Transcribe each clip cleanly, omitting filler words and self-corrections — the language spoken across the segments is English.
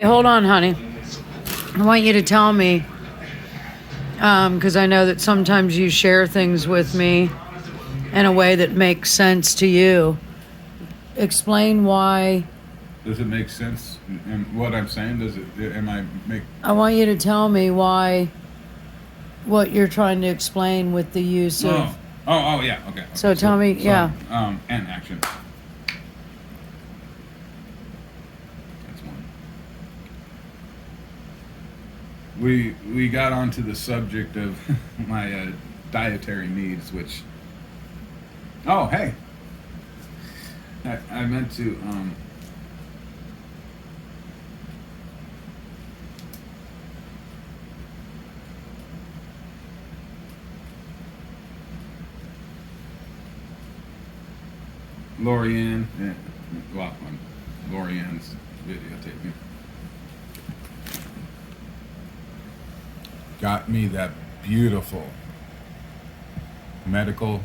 Hold on, honey. I want you to tell me, because I know that sometimes you share things with me in a way that makes sense to you. Explain why. Does it make sense in what I'm saying? Does it? Am I make? I want you to tell me why what you're trying to explain with the use of. Oh, yeah. Okay. So tell me, yeah. And action. That's one. We got onto the subject of my dietary needs, which. Oh, hey. I meant to. Lorianne, well, Lorianne's videotaping. Got me that beautiful medical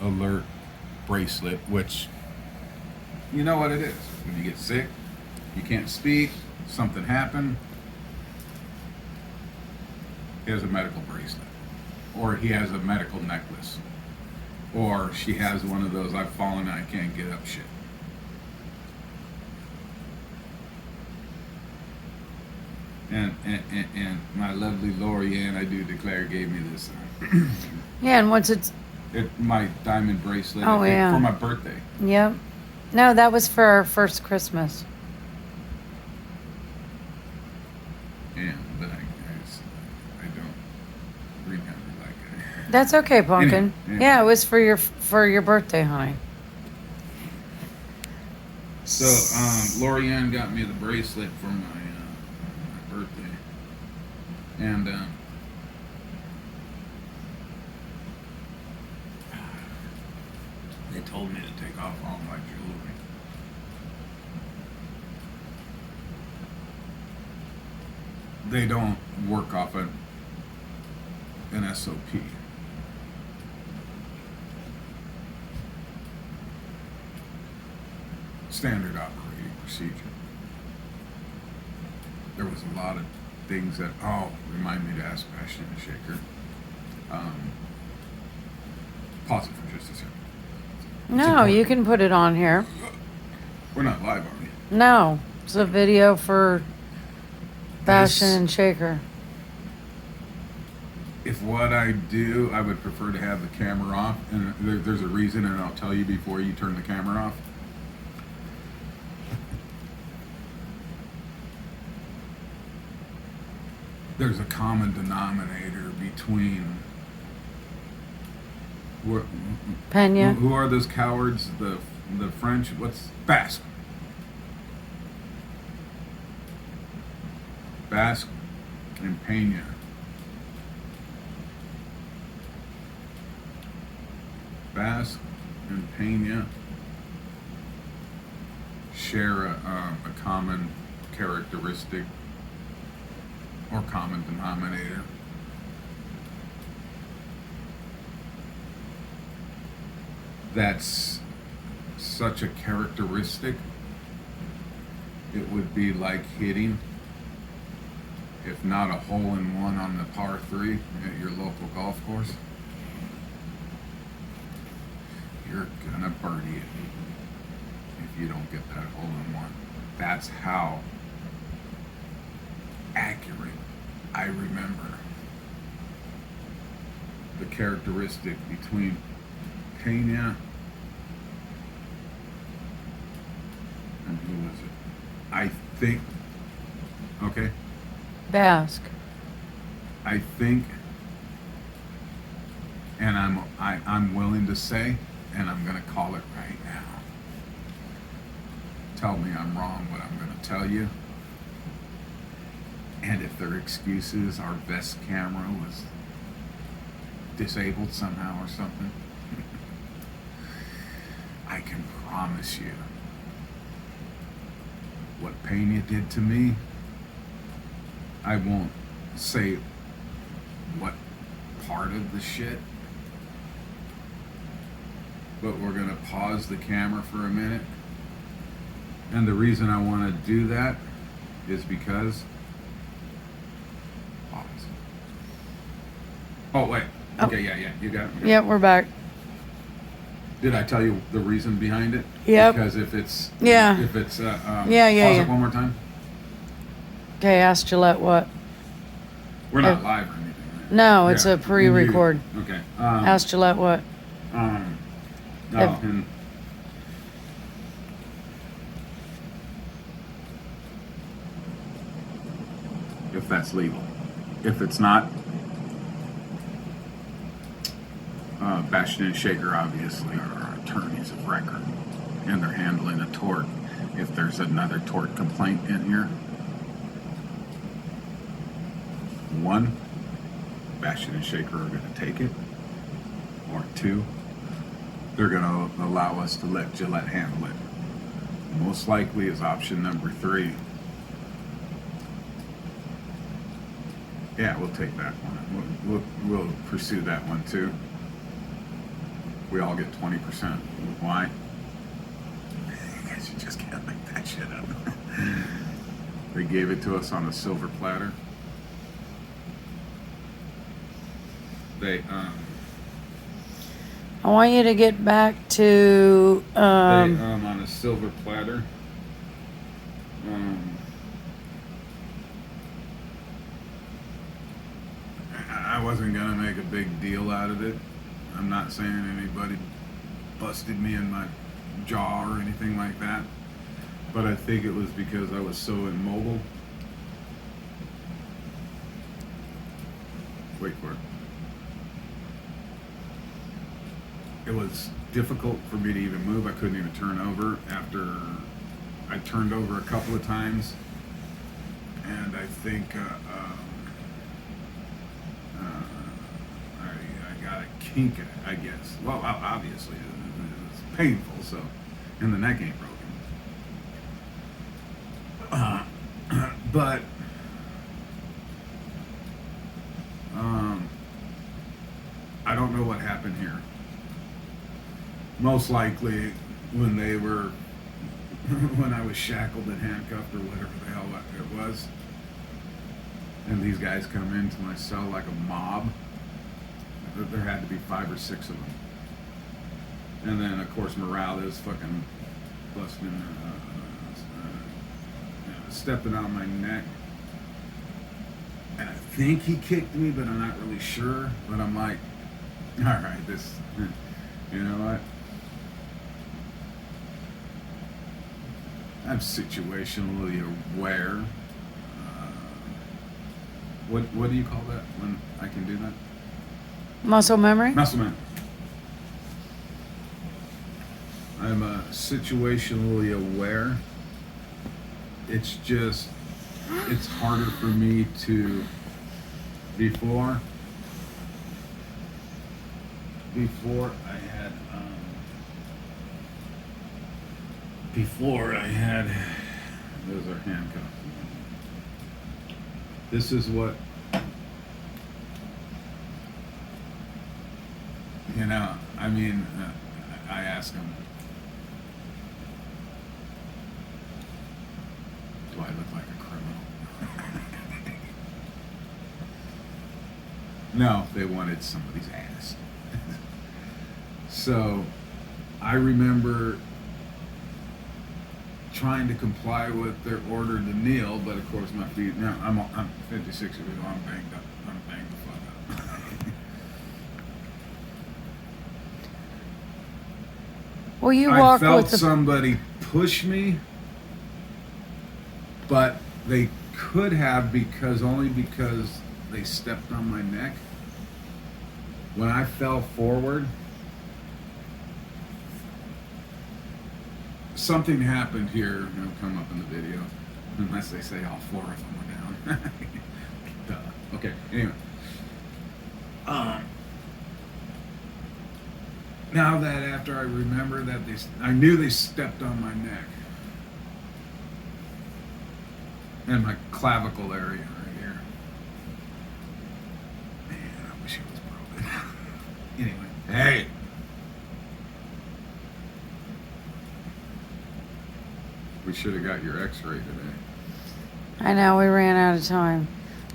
alert bracelet, which, you know what it is. When you get sick, you can't speak, something happened, he has a medical bracelet. Or he has a medical necklace. Or she has one of those I've fallen and I can't get up shit. And my lovely Lorianne, I do declare, gave me this. Yeah, and what's it? My diamond bracelet. Oh, yeah. For my birthday. Yep. No, that was for our first Christmas. Yeah, but I don't remember like I. That's okay, Pumpkin. Anyway. Yeah, it was for your birthday, honey. So, Lorianne got me the bracelet for my birthday, and they told me to take off all my jewelry. They don't work off an SOP. Standard operating procedure. There was a lot of things that, remind me to ask Passion and Shaker. Pause it for just a second. No, you can put it on here. We're not live, are we? No, it's a video for Bastion This- and Shaker. If what I do, I would prefer to have the camera off, and there's a reason, and I'll tell you before you turn the camera off. There's a common denominator between Pena. who are those cowards? The French? What's Basque? Basque and Pena. Basque and Pena share a common characteristic or common denominator. That's such a characteristic, it would be like hitting, if not a hole-in-one on the par 3 at your local golf course. You're gonna birdie it if you don't get that hole-in-one. That's how accurate I remember the characteristic between Pena and who was it? I think. Okay. Basque. I think, and I'm willing to say, and I'm gonna call it right now. Tell me I'm wrong, but I'm gonna tell you. And if their excuse is our best camera was disabled somehow or something, I can promise you what Pena did to me, I won't say what part of the shit, but we're gonna pause the camera for a minute. And the reason I want to do that is because. Pause. Oh wait. Okay, yeah, you got it. Okay. Yep, we're back. Did I tell you the reason behind it? Yep. Because if it's Yeah. if it's Yeah, pause yeah. it one more time. Okay, ask Gillette what? We're not live or anything. Right? No, it's Yeah, a pre-record. Okay. Ask Gillette what? No, If- and if that's legal. If it's not, Bastion and Shaker obviously are attorneys of record, and they're handling a tort. If there's another tort complaint in here, one, Bastion and Shaker are going to take it, or two, they're going to allow us to let Gillette handle it. Most likely is option number three. Yeah, we'll take that one. We'll pursue that one too. We all get 20%. Why? Because you just can't make that shit up. They gave it to us on a silver platter. They I want you to get back to on a silver platter. I wasn't gonna make a big deal out of it. I'm not saying anybody busted me in my jaw or anything like that, but I think it was because I was so immobile. Wait for it. It was difficult for me to even move. I couldn't even turn over after I turned over a couple of times, and I think I got a kink, I guess. Well, obviously it was painful, so, and the neck ain't broken. But I don't know what happened here. Most likely when they were, when I was shackled and handcuffed or whatever the hell it was, and these guys come into my cell like a mob, there had to be 5 or 6 of them. And then of course Morales fucking busting, stepping on my neck. And I think he kicked me, but I'm not really sure. But I'm like, all right, this, you know what? I'm situationally aware. What do you call that when I can do that? muscle memory. Muscle man. I'm situationally aware. It's just, it's harder for me to, before I had, those are handcuffs. This is what, you know, I mean, I ask them, do I look like a criminal? No, they wanted somebody's ass. So, I remember trying to comply with their order to kneel, but of course my feet, now I'm 56 years old, I'm banged up. I'm banged the fuck up. Well, you I walk felt with the. somebody push me, but they could have only because they stepped on my neck. When I fell forward, something happened here. It'll come up in the video, unless they say all 4 of them were down. Duh. Okay. Anyway, now that after I remember that I knew they stepped on my neck and my clavicle area right here. Man, I wish it was broken. Anyway, hey. We should have got your x-ray today. I know we ran out of time.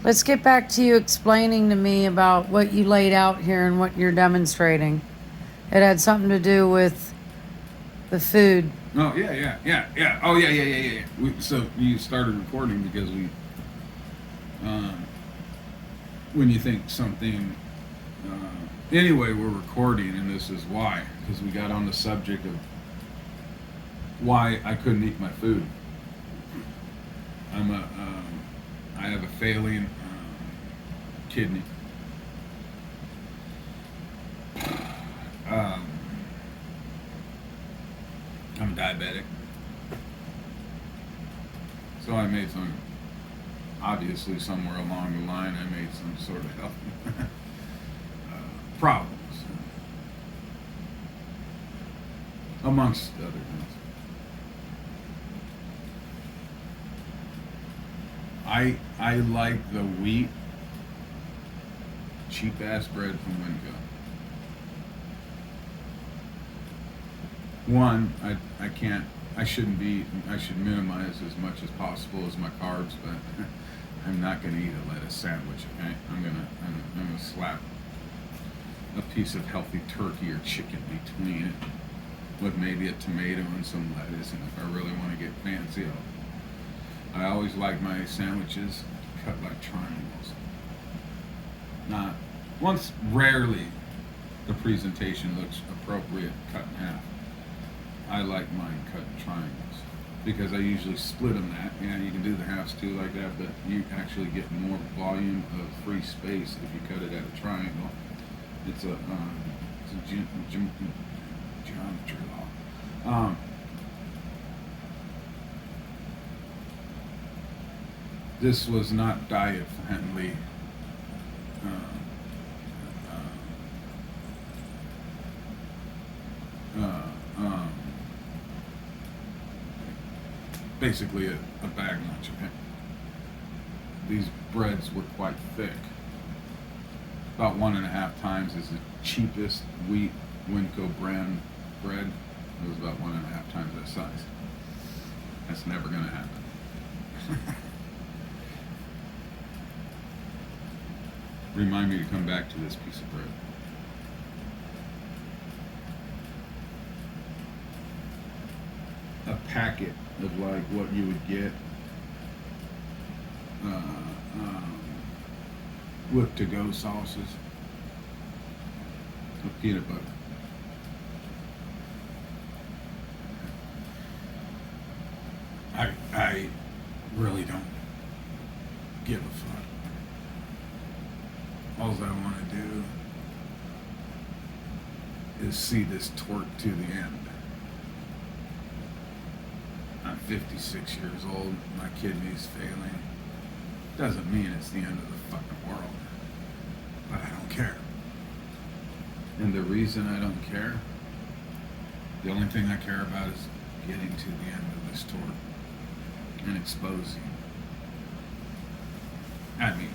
Let's get back to you explaining to me about what you laid out here and what you're demonstrating. It had something to do with the food. Oh yeah. Oh yeah. So you started recording because when you think something. Anyway, we're recording, and this is why, because we got on the subject of why I couldn't eat my food. I have a failing kidney. I'm diabetic, so I made some. Obviously, somewhere along the line, I made some sort of health problems, amongst other things. I like the wheat, cheap ass bread from Winco. One, I can't. I shouldn't be. I should minimize as much as possible as my carbs, but I'm not going to eat a lettuce sandwich. Okay, I'm gonna slap a piece of healthy turkey or chicken between it, with maybe a tomato and some lettuce. And if I really want to get fancy, I always like my sandwiches cut like triangles. Not once, rarely, the presentation looks appropriate cut in half. I like mine cut in triangles because I usually split them that. Yeah, you can do the halves too like that, but you actually get more volume of free space if you cut it at a triangle. It's a geometry law. This was not diet friendly. Basically a bag lunch. Okay? These breads were quite thick. About 1.5 times is the cheapest wheat Winco brand bread. It was about 1.5 times that size. That's never going to happen. Remind me to come back to this piece of bread. A packet of like what you would get with to-go sauces with peanut butter. I really don't give a fuck. All I want to do is see this torque to the end. I'm 56 years old, my kidney's failing. Doesn't mean it's the end of the fucking world. But I don't care. And the reason I don't care, the only thing I care about is getting to the end of this torque and exposing. I mean,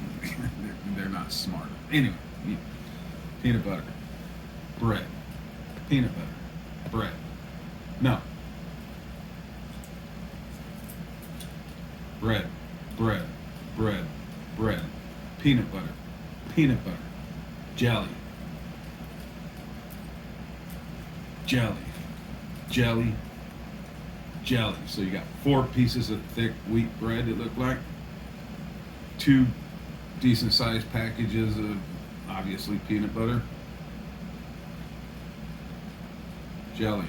they're not smart. Anyway, peanut butter, bread, peanut butter, bread. No. Bread, bread, bread, bread, peanut butter, jelly, jelly, jelly, jelly. So you got 4 pieces of thick wheat bread, it looked like. 2 decent sized packages of obviously peanut butter. Jelly,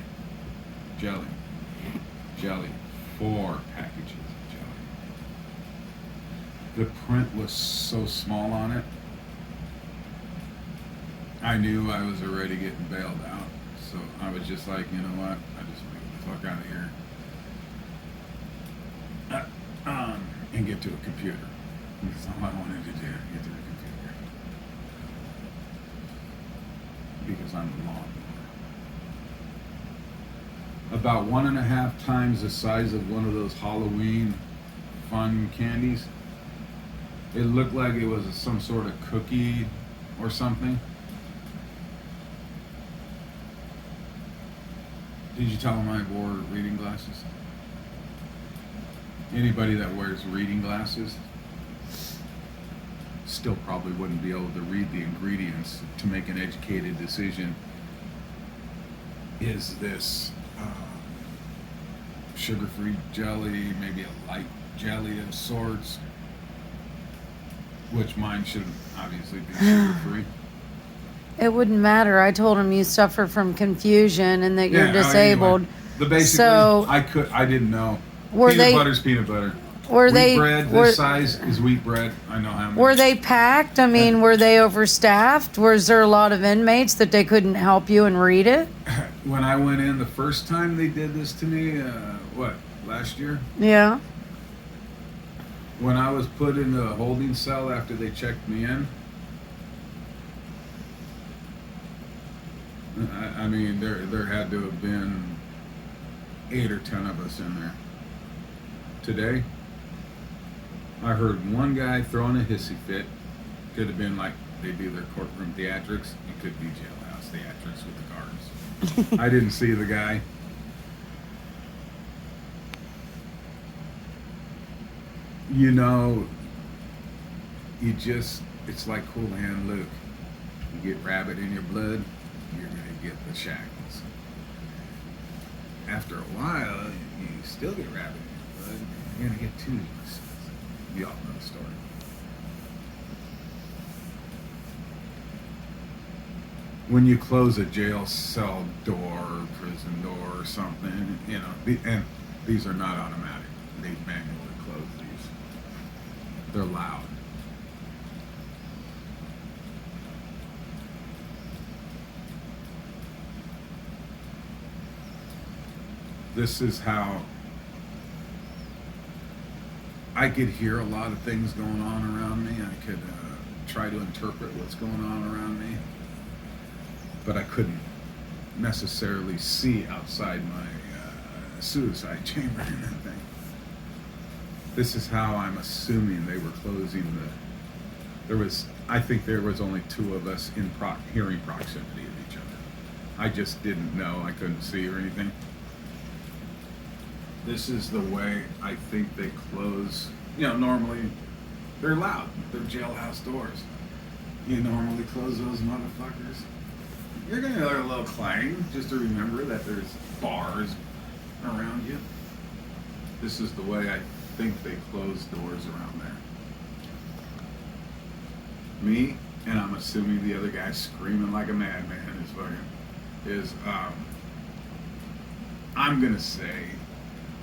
jelly, jelly. 4 packages of jelly. The print was so small on it, I knew I was already getting bailed out. So I was just like, you know what? I just want to get the fuck out of here. And get to a computer. That's all I wanted to do, get to the computer. Because I'm a lawnmower. About 1.5 times the size of one of those Halloween fun candies. It looked like it was some sort of cookie or something. Did you tell him I wore reading glasses? Anybody that wears reading glasses still probably wouldn't be able to read the ingredients to make an educated decision. Is this sugar-free jelly, maybe a light jelly of sorts, which mine should obviously be sugar-free. It wouldn't matter. I told him you suffer from confusion and that you're Anyway, disabled. the basically, So- I didn't know. Were Peanut they- butter's peanut butter. Were Wheat they bread were, this size is wheat bread. I know how much. were they packed? I mean, were they overstaffed? Was there a lot of inmates that they couldn't help you and read it? When I went in the first time they did this to me, last year? Yeah. When I was put in the holding cell after they checked me in, I mean, there had to have been 8 or 10 of us in there. Today, I heard one guy throwing a hissy fit. Could have been like they do their courtroom theatrics. It could be jailhouse theatrics with the guards. I didn't see the guy. You know, it's like Cool Hand Luke. You get rabbit in your blood, you're going to get the shackles. After a while, you still get rabbit in your blood, you're going to get two. You all know the story. When you close a jail cell door or prison door or something, you know, and these are not automatic. They manually close these. They're loud. This is how I could hear a lot of things going on around me. I could try to interpret what's going on around me, but I couldn't necessarily see outside my suicide chamber and everything. This is how I'm assuming they were closing I think there was only 2 of us in hearing proximity of each other. I just didn't know. I couldn't see or anything. This is the way I think they close. You know, normally they're loud. They're jailhouse doors. You normally close those motherfuckers. You're gonna hear a little clang just to remember that there's bars around you. This is the way I think they close doors around there. Me, and I'm assuming the other guy screaming like a madman I'm gonna say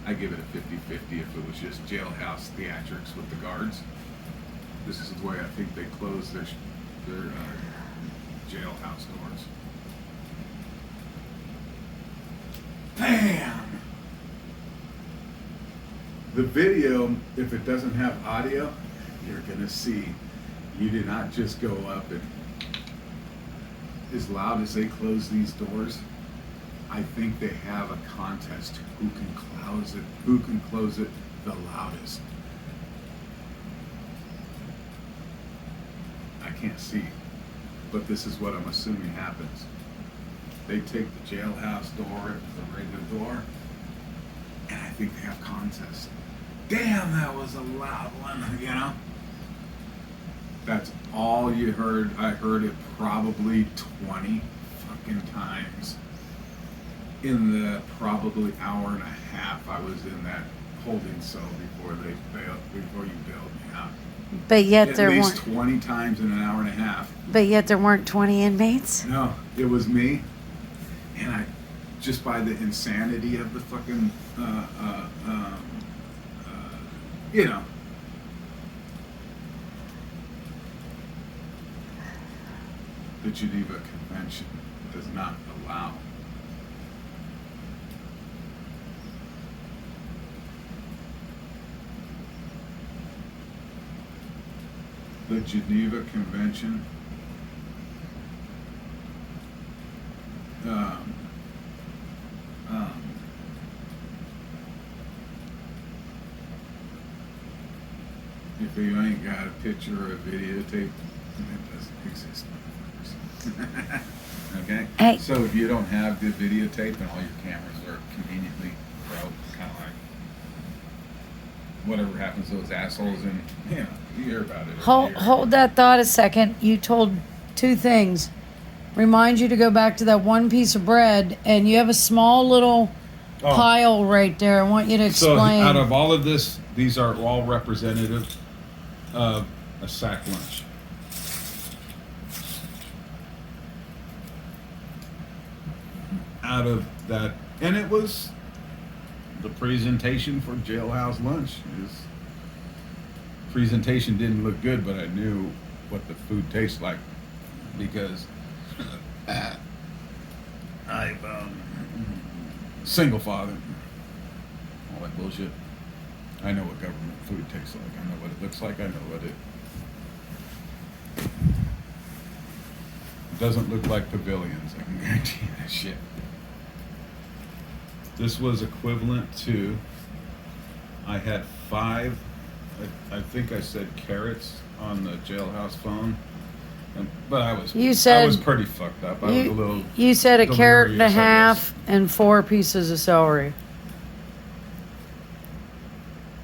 I give it a 50-50 if it was just jailhouse theatrics with the guards. This is the way I think they close their jailhouse doors. Bam! The video, if it doesn't have audio, you're gonna see you did not just go up and as loud as they close these doors. I think they have a contest who can close it the loudest. I can't see, but this is what I'm assuming happens. They take the jailhouse door, the regular door, and I think they have contests. Damn, that was a loud one, you know? That's all you heard. I heard it probably 20 fucking times. In the probably hour and a half I was in that holding cell before you bailed me out. But yet At there least weren't. 20 times in an hour and a half. But yet there weren't 20 inmates. No, it was me, and I, just by the insanity of the fucking, you know. The Geneva Convention does not allow the Geneva Convention if you ain't got a picture or a videotape, it doesn't exist, motherfuckers. Okay? Hey. So if you don't have the videotape and all your cameras are conveniently broke, kind of like whatever happens to those assholes, and you hear about it. every Hold, year. hold that thought a second. You told two things. Remind you to go back to that one piece of bread, and you have a small little Oh. pile right there. I want you to So explain. out of all of this, these are all representative of a sack lunch. Out of that, and it was the presentation for Jailhouse Lunch. His presentation didn't look good, but I knew what the food tastes like because I've single father, all that bullshit. I know what government food tastes like. I know what it looks like. I know what it doesn't look like pavilions. I can guarantee you that shit. This was equivalent to, I had 5, I think I said carrots on the Jailhouse phone, but I was You said- I was pretty fucked up. I was a little. You said a carrot and a delirious, I half guess. and 4 pieces of celery.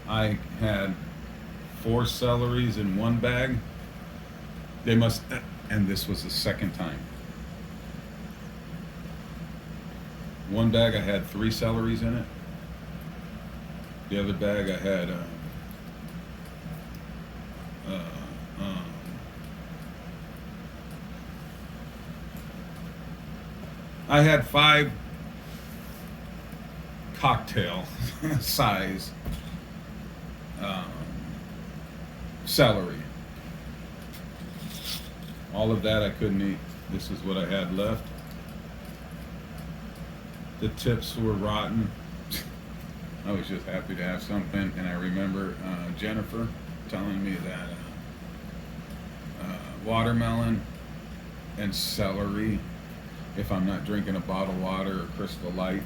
I had 4 celeries in one bag. They must, and this was the second time. One bag I had 3 celeries in it. The other bag I had I had 5 cocktail size celery. All of that I couldn't eat. This is what I had left. The tips were rotten. I was just happy to have something, and I remember Jennifer telling me that watermelon and celery, if I'm not drinking a bottled water or Crystal Light,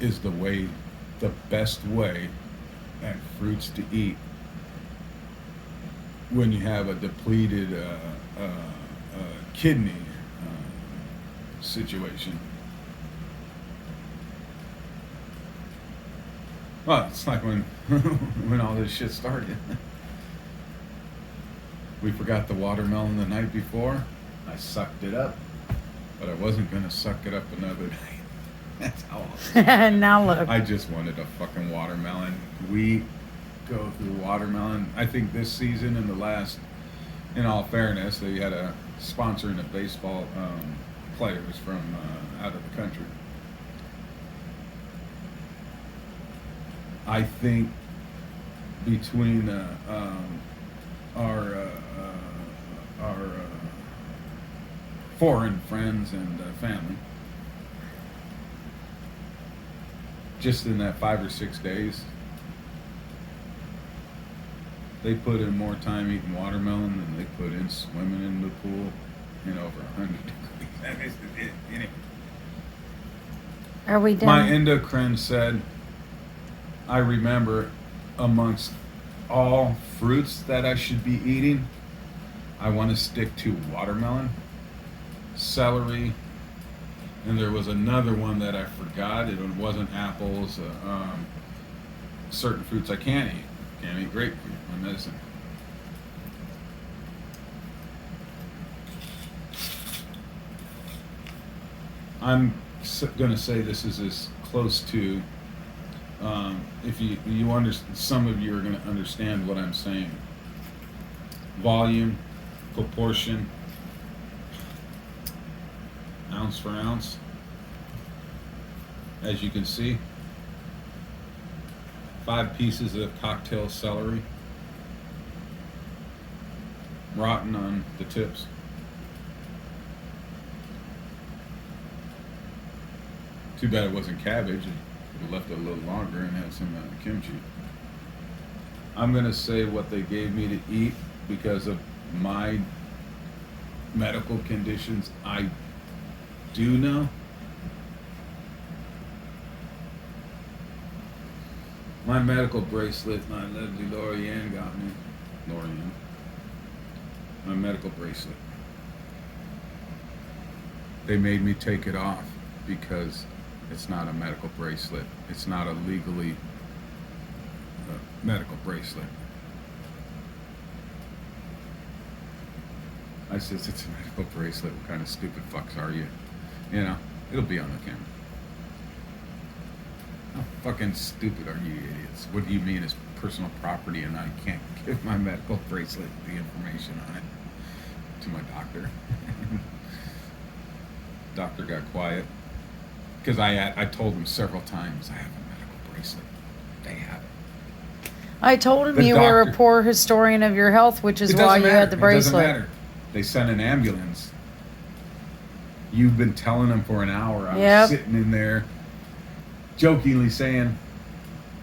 is the best way and fruits to eat when you have a depleted kidney situation. Well, it's like when when all this shit started. We forgot the watermelon the night before. I sucked it up, but I wasn't gonna suck it up another night. That's how Now look. I just wanted a fucking watermelon. We go through watermelon. I think this season and the last, in all fairness, they had a sponsoring the baseball players from out of the country. I think between our foreign friends and family, just in that 5 or 6 days, they put in more time eating watermelon than they put in swimming in the pool in over 100 degrees. Anyway. Are we done? My endocrine said, I remember amongst all fruits that I should be eating, I want to stick to watermelon, celery, and there was another one that I forgot. It wasn't apples. Certain fruits I can't eat. Can't eat grapefruit, my medicine. I'm going to say this is as close to, if you understand, some of you are going to understand what I'm saying. Volume, proportion, ounce for ounce. As you can see, 5 pieces of cocktail celery, rotten on the tips. Too bad it wasn't cabbage. Could have left it a little longer and had some kimchi. I'm gonna say what they gave me to eat because of my medical conditions. I do know. My medical bracelet, my lovely Lorianne got me. Lorianne. My medical bracelet. They made me take it off because It's not a medical bracelet. It's not a legally medical bracelet. I says, it's a medical bracelet. What kind of stupid fucks are you? You know, it'll be on the camera. How fucking stupid are you idiots? What do you mean it's personal property and I can't give my medical bracelet the information on it to my doctor? Doctor got quiet because I told him several times I have a medical bracelet. They have it. I told him The you were a doctor- poor historian of your health, which is It why doesn't you matter. had the It doesn't bracelet. matter. They sent an ambulance. You've been telling them for an hour. I Yep. was sitting in there jokingly saying,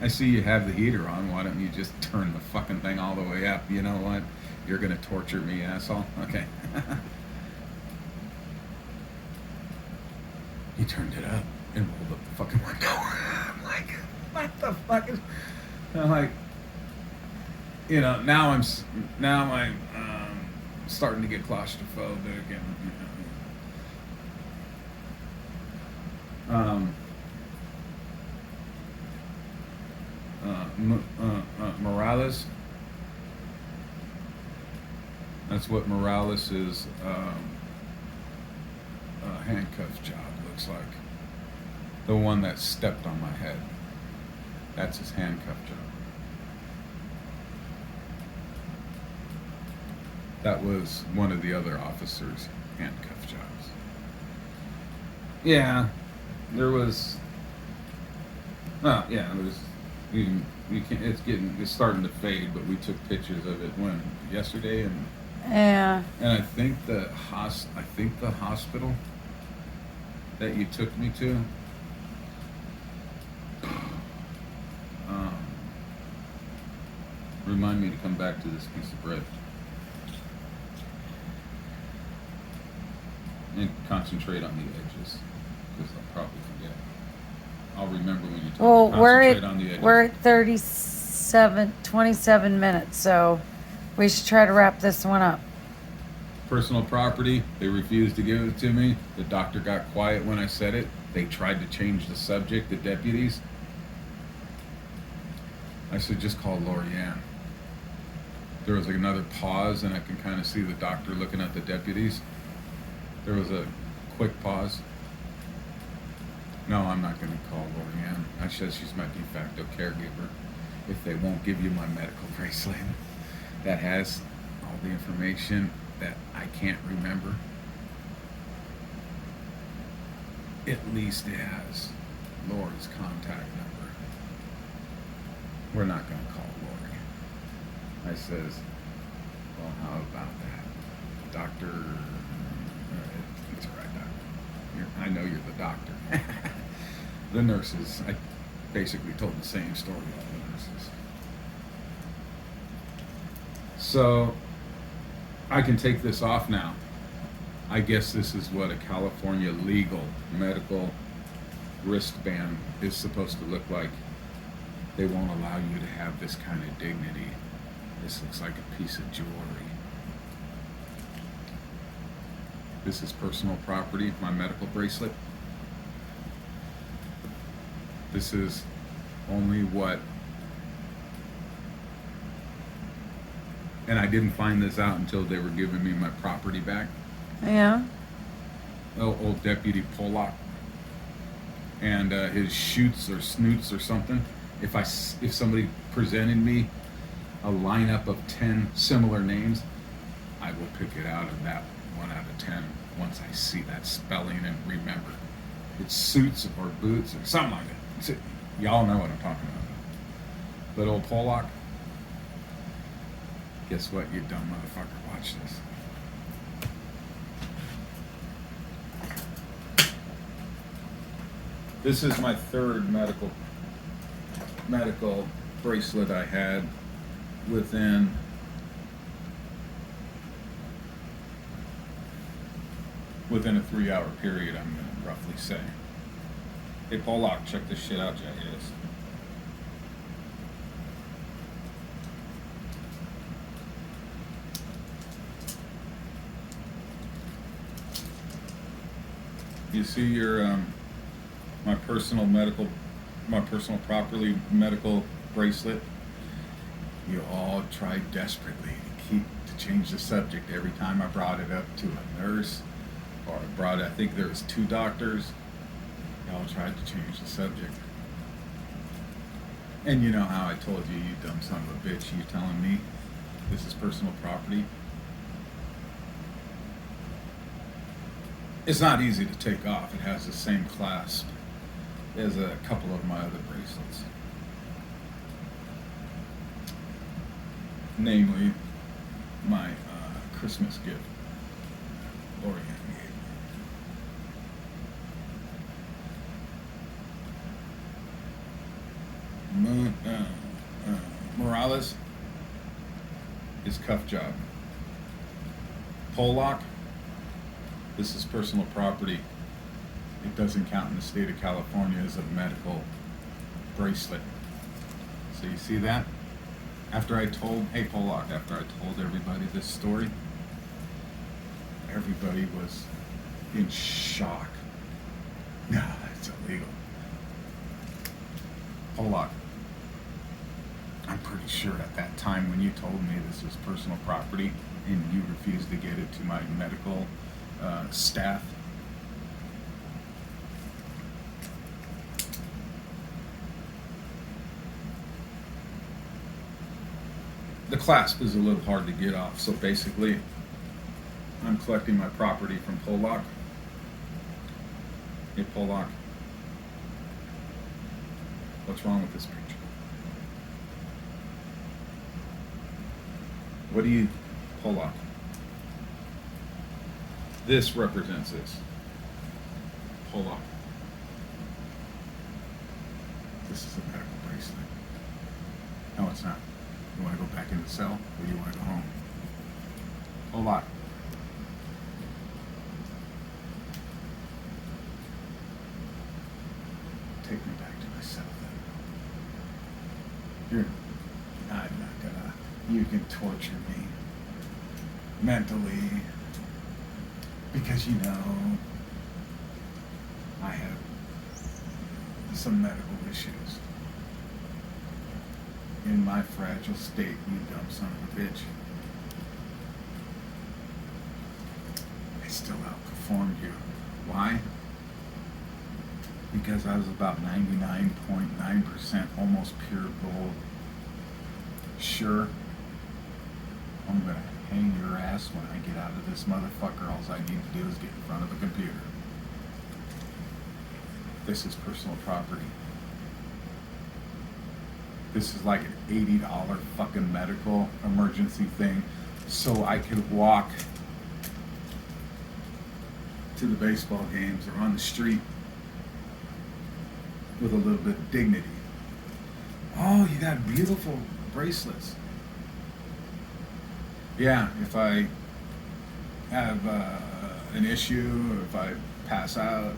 I see you have the heater on. Why don't you just turn the fucking thing all the way up? You know what? You're going to torture me, asshole. Okay. He turned it up and rolled up the fucking window. I'm like, what the fuck is... I'm like, you know, now I'm starting to get claustrophobic and, you know, Morales. That's what Morales' handcuff job looks like. The one that stepped on my head. That's his handcuff job. That was one of the other officers' handcuff jobs. Yeah, there was. Well, yeah, there was. You can't. It's starting to fade, but we took pictures of it yesterday, and Yeah. I think the hospital that you took me to. Remind me to come back to this piece of bread. And concentrate on the edges, because I'll probably forget. I'll remember when you tell Well, me concentrate on the edges. we're at 27 minutes, so we should try to wrap this one up. Personal property, they refused to give it to me. The doctor got quiet when I said it. They tried to change the subject, the deputies. I said, just call Lorianne. There was like another pause, and I can kind of see the doctor looking at the deputies. There was a quick pause. No, I'm not going to call Lorianne. I said she's my de facto caregiver. If they won't give you my medical bracelet that has all the information that I can't remember, at least it has Lori's contact number. We're not going to call Lori. I says, well, how about that? Doctor, it's all right, doctor. I know you're the doctor. The nurses, I basically told the same story to all the nurses. So, I can take this off now. I guess this is what a California legal medical wristband is supposed to look like. They won't allow you to have this kind of dignity. This looks like a piece of jewelry. This is personal property, my medical bracelet. This is only what, and I didn't find this out until they were giving me my property back. Yeah. Old Deputy Pollock and his shoots or snoots or something. If somebody presented me a lineup of 10 similar names, I will pick it out of that 1 out of 10 once I see that spelling and remember. It's suits or boots or something like that. Y'all know what I'm talking about. But old Pollock, guess what, you dumb motherfucker? Watch this. This is my third medical bracelet I had within a 3-hour period, I'm going to roughly say. Hey, Pollock, check this shit out, jackass. You see your my personal property medical bracelet. You all tried desperately to change the subject every time I brought it up to a nurse, or I think there was 2 doctors. Y'all tried to change the subject. And you know how I told you, you dumb son of a bitch, you telling me this is personal property? It's not easy to take off. It has the same clasp as a couple of my other bracelets. Namely, my Christmas gift, Lorianne gave me. Morales is cuff job. Pollock, this is personal property. It doesn't count in the state of California as a medical bracelet. So you see that? After I told everybody this story, everybody was in shock. No, it's illegal. Pollock, I'm pretty sure at that time when you told me this was personal property and you refused to get it to my medical staff, the clasp is a little hard to get off. So basically, I'm collecting my property from Pollock. Hey, Pollock, what's wrong with this picture? What do you, Pollock? This represents this. Pollock. This is a medical bracelet. No, it's not. You want to go back in the cell, or do you want to go home? Pollock. Take me back to my cell then. I'm not gonna. You can torture me mentally because you know I have some medical issues. In my fragile state, you dumb son of a bitch. I still outperformed you. Why? Because I was about 99.9% almost pure gold. Sure, I'm gonna hang your ass when I get out of this motherfucker. All I need to do is get in front of a computer. This is personal property. This is like an $80 fucking medical emergency thing, so I could walk to the baseball games or on the street with a little bit of dignity. Oh, you got beautiful bracelets. Yeah, if I have an issue, or if I pass out,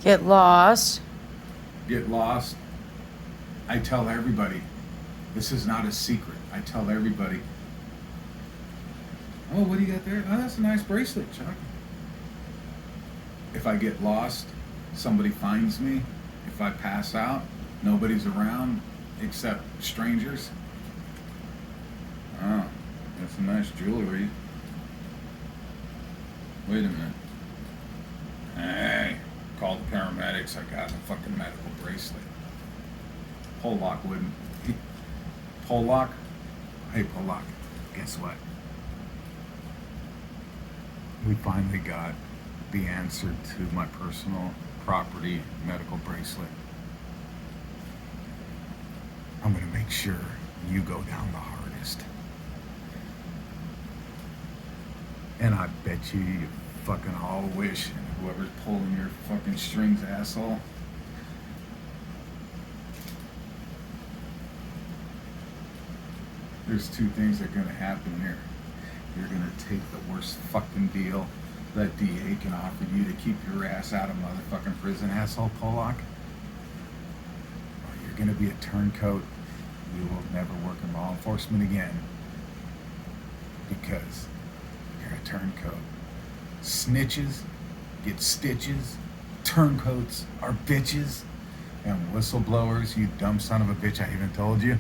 Get lost. I tell everybody. This is not a secret. I tell everybody. Oh, what do you got there? Oh, that's a nice bracelet, Chuck. If I get lost, somebody finds me. If I pass out, nobody's around except strangers. Oh, that's some nice jewelry. Wait a minute. Hey, call the paramedics. I got a fucking medical bracelet. Pollock wouldn't. Pollock? Hey, Pollock, guess what? We finally got the answer to my personal property medical bracelet. I'm gonna make sure you go down the hardest. And I bet you fucking all wish, and whoever's pulling your fucking strings, asshole, there's 2 things that are gonna happen here. You're gonna take the worst fucking deal that DA can offer you to keep your ass out of motherfucking prison, asshole Pollock. Or you're gonna be a turncoat. You will never work in law enforcement again because you're a turncoat. Snitches get stitches, turncoats are bitches and whistleblowers, you dumb son of a bitch, I even told you.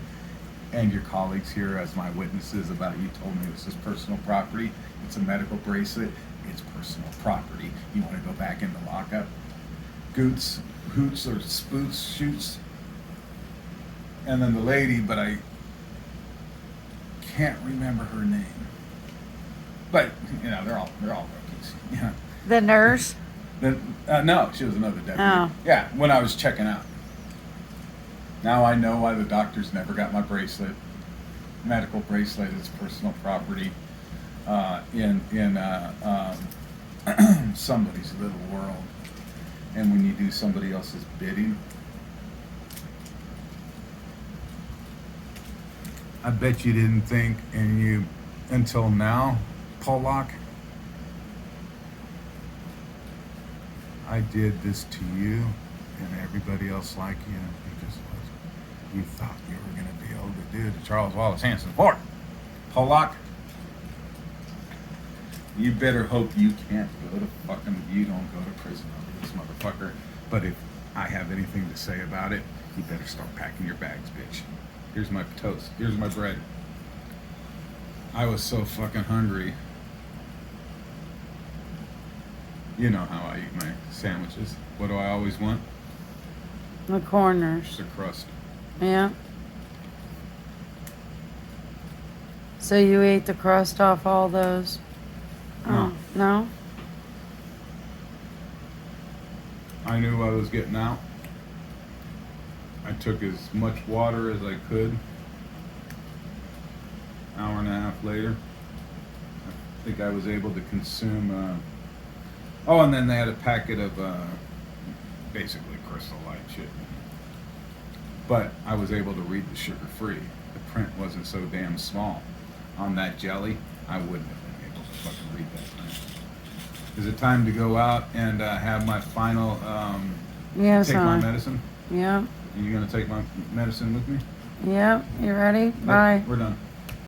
And your colleagues here as my witnesses about you told me this is personal property. It's a medical bracelet. It's personal property. You want to go back in the lockup? Hoots or spoots, shoots. And then the lady, but I can't remember her name. But they're all rookies. Yeah. The nurse? Then no, she was another deputy. Oh. Yeah, when I was checking out. Now I know why the doctors never got my bracelet. Medical bracelet is personal property in somebody's little world. And when you do somebody else's bidding, I bet you didn't think, until now, Pollock, I did this to you and everybody else like you because you thought you were going to be able to do the Charles Wallace Hanson Ford. Pollock, you better hope you can't you don't go to prison over this motherfucker. But if I have anything to say about it, you better start packing your bags, bitch. Here's my toast. Here's my bread. I was so fucking hungry. You know how I eat my sandwiches. What do I always want? The corners. Just a crust. Yeah. So you ate the crust off all those? No. Oh, no? I knew I was getting out. I took as much water as I could. Hour and a half later, I think I was able to consume. And then they had a packet of basically Crystal Light shit. But I was able to read the sugar-free. The print wasn't so damn small. On that jelly, I wouldn't have been able to fucking read that print. Is it time to go out and have my final Yes, take my hon. medicine? Yeah. Are you gonna take my medicine with me? Yeah. You ready? Bye. We're done.